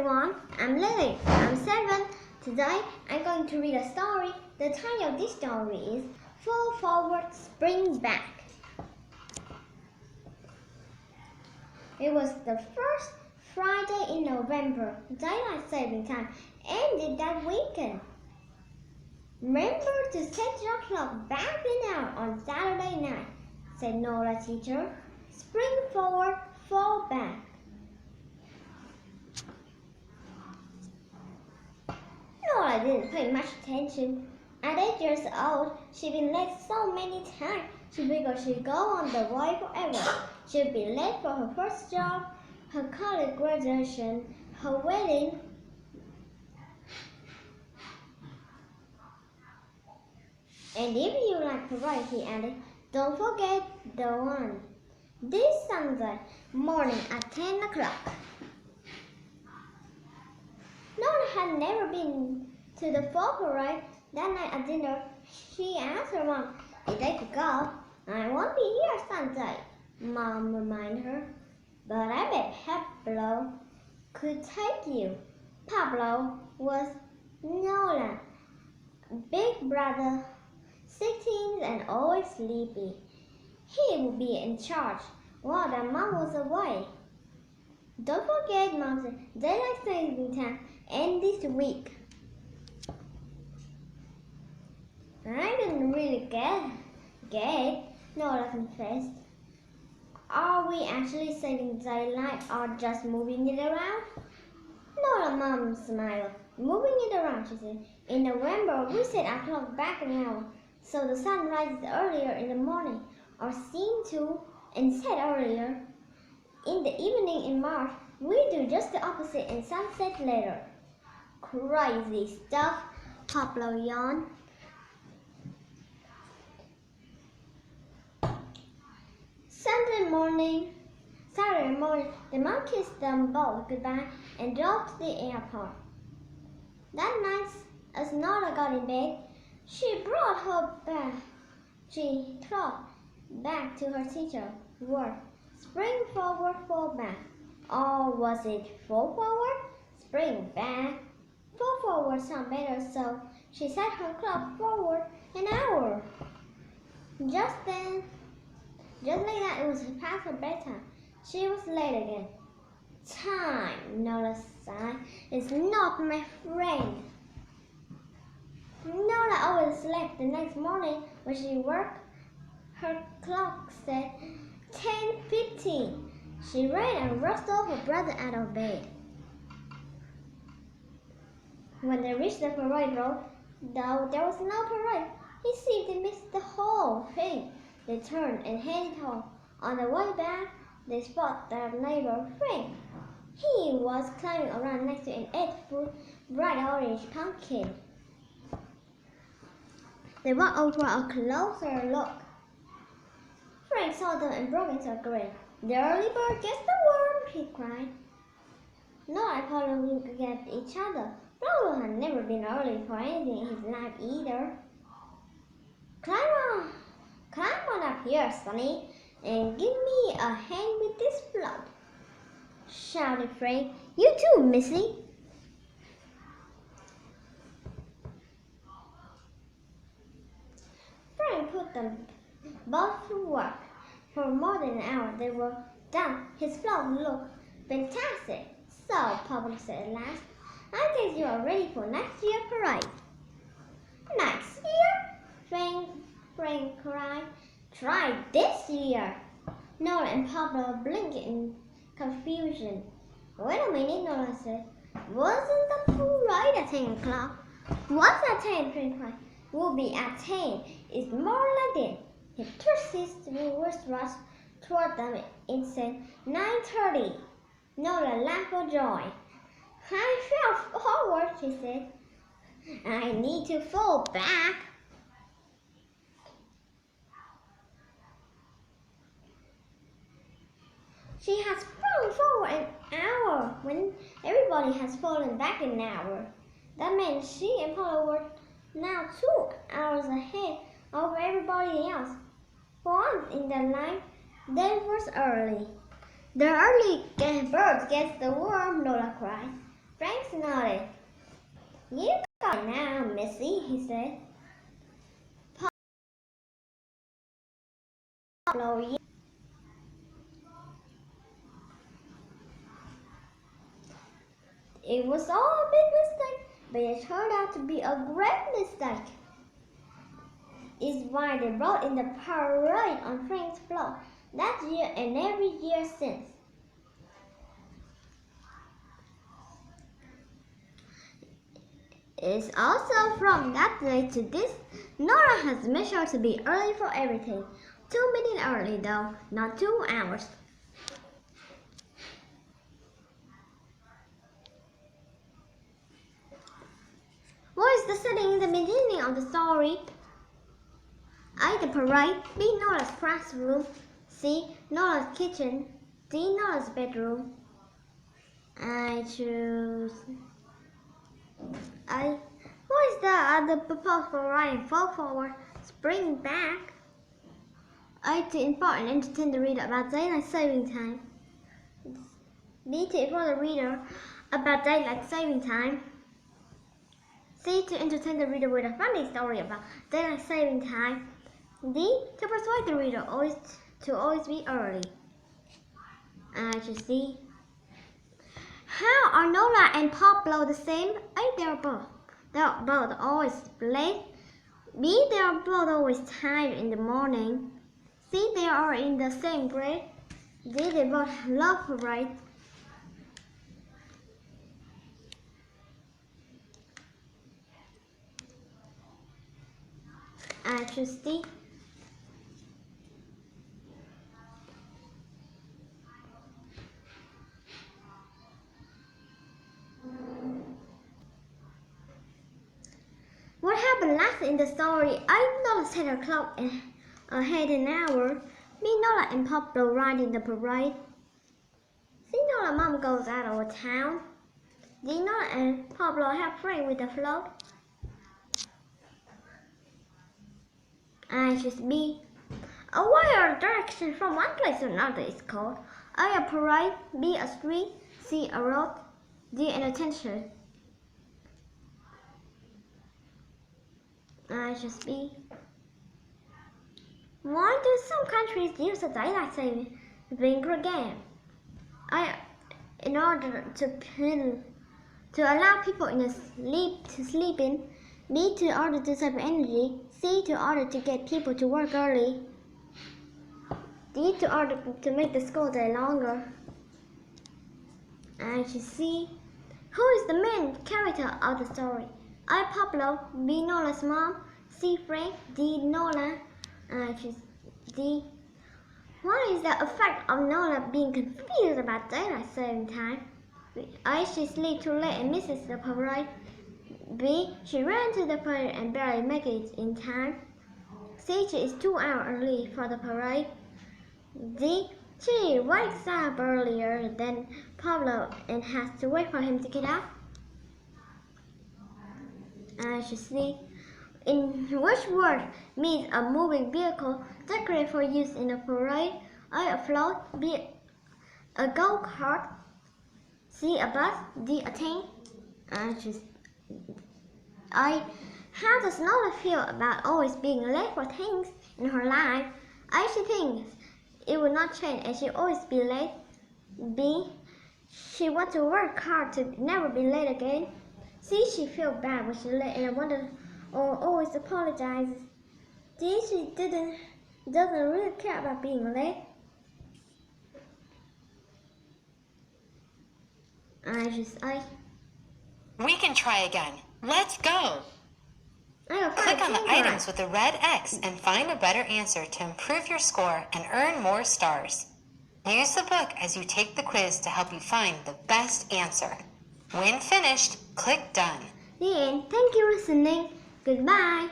everyone, I'm Lily. I'm 7. Today I'm going to read a story. The title of this story is Fall Forward, Spring Back. It was the first Friday in November. Daylight saving time ended that weekend. Remember to set your clock back an hour on Saturday night, said Nora's teacher. Spring forward, fall back. Nora didn't pay much attention. At 8 years old, she'd been late so many times she figured she'd go on the way forever. She'd be late for her first job, her college graduation, her wedding. And if you like parade, he added, don't forget the one this Sunday morning at 10 o'clock. Nora had never been to the fall parade. That night at dinner, she asked her mom if they could go. I won't be here Sunday, Mom reminded her. But I bet Pablo could take you. Pablo was Nora's big brother, 16 and always sleepy. He would be in charge while their mom was away. Don't forget, Mom said, daylight saving time ends this week. I didn't really get it, Nora confessed. Are we actually saving daylight or just moving it around? Nora's mom smiled. Moving it around, she said. In November, we set our clock back an hour, so the sun rises earlier in the morning, or seems to, and set earlier. In the evening in March, we do just the opposite and sunset later. Crazy stuff, Pablo yawned. Saturday morning, the mom kissed them both goodbye and drove to the airport. That night, as Nora got in bed, she thought back to her teacher's word. Spring forward, fall back. Or was it fall forward, spring back? Fall forward sounded better, so she set her clock forward an hour. Just like that, it was past her bedtime. She was late again. Time, Nora sighed, is not my friend. Nora always slept. The next morning when she woke, her clock said 10:15. She ran and rushed her brother out of bed. When they reached the parade road, though there was no parade, he seemed to miss the whole thing. They turned and headed home. On the way back, they spotted their neighbor Frank. He was climbing around next to an 8-foot bright orange pumpkin. They walked over for a closer look. Frank saw them and broke into a grin. The early bird gets the worm, he cried. Nora and Pablo looked at each other. Pablo had never been early for anything in his life either. Climb on up here, Sonny, and give me a hand with this float, shouted Frank. You too, Missy. Frank put them both to work. For more than an hour they were done. His float looked fantastic. So, Pablo said at last, I guess you are ready for next year's parade. Next year? Frank cried. Try this year. Nora and Pablo blinked in confusion. Wait a minute, Nora said. Wasn't the parade at 10 o'clock? What's at 10? Frank cried. We'll be at 10. It's more like it. He twisted his wrist toward them and said, 9:30. Nora laughed for joy. I fell forward, she said. I need to fall back. She has fallen forward an hour when everybody has fallen back an hour. That meant she and Paula were now 2 hours ahead of everybody else. For once in their life, they were early. The early bird gets the worm, Nora cried. Rex nodded. You got it now, Missy, he said. Pablo, you. It was all a big mistake, but it turned out to be a great mistake. It's why they brought in the parade on Frank's floor that year and every year since. It's also from that day to this, Nora has made sure to be early for everything. 2 minutes early though, not 2 hours. What is the setting in the beginning of the story? A. The parade. B. Nora's classroom. C. Nora's kitchen. D. Nora's bedroom. I choose A. What is the other proposed for Ryan fall forward? Spring back. A. To inform and entertain the reader about daylight saving time. B. To inform the reader about daylight saving time. C. To entertain the reader with a funny story about daylight saving time. D. To persuade the reader to always be early. I choose D. How are Nora and Pablo the same? A. They are both always late. B. They are both always tired in the morning. C. They are in the same grade. D. They both love parade. I choose D. What happened last in the story? A. Nola set her clock ahead an hour. B. Nola and Pablo ride in the parade. C. Nola mom goes out of town. D. Nola and Pablo help Frank with the float. I choose B. A wire direction from one place to another is called A. A parade. B. A street. C. A road. D. An attention. I choose B. Why do some countries use a daylight saving program? In order to allow people to sleep in. B. To order to save energy. C. To order to get people to work early. D. To order to make the school day longer. I choose C. Who is the main character of the story? A. Pablo. B. Nola's mom. C. Frank. D. Nola. I choose D. What is the effect of Nola being confused about daylight saving time? A. She sleeps too late and misses the parade. B. She ran to the parade and barely makes it in time. C. She is 2 hours early for the parade. D. She wakes up earlier than Pablo and has to wait for him to get up. I choose C. In which word means a moving vehicle decorated for use in a parade? A. A float. B. A go-kart. C. A bus. D. A tank. I choose A. How does Nola feel about always being late for things in her life? A. She thinks it will not change and she'll always be late. B. She wants to work hard to never be late again. C. She feels bad when she's late and wonders or always apologizes. D. She doesn't really care about being late. I choose A. We can try again. Let's go. Click on the items with the red X and find a better answer to improve your score and earn more stars. Use the book as you take the quiz to help you find the best answer. When finished, click Done. The end. Thank you for listening. Goodbye.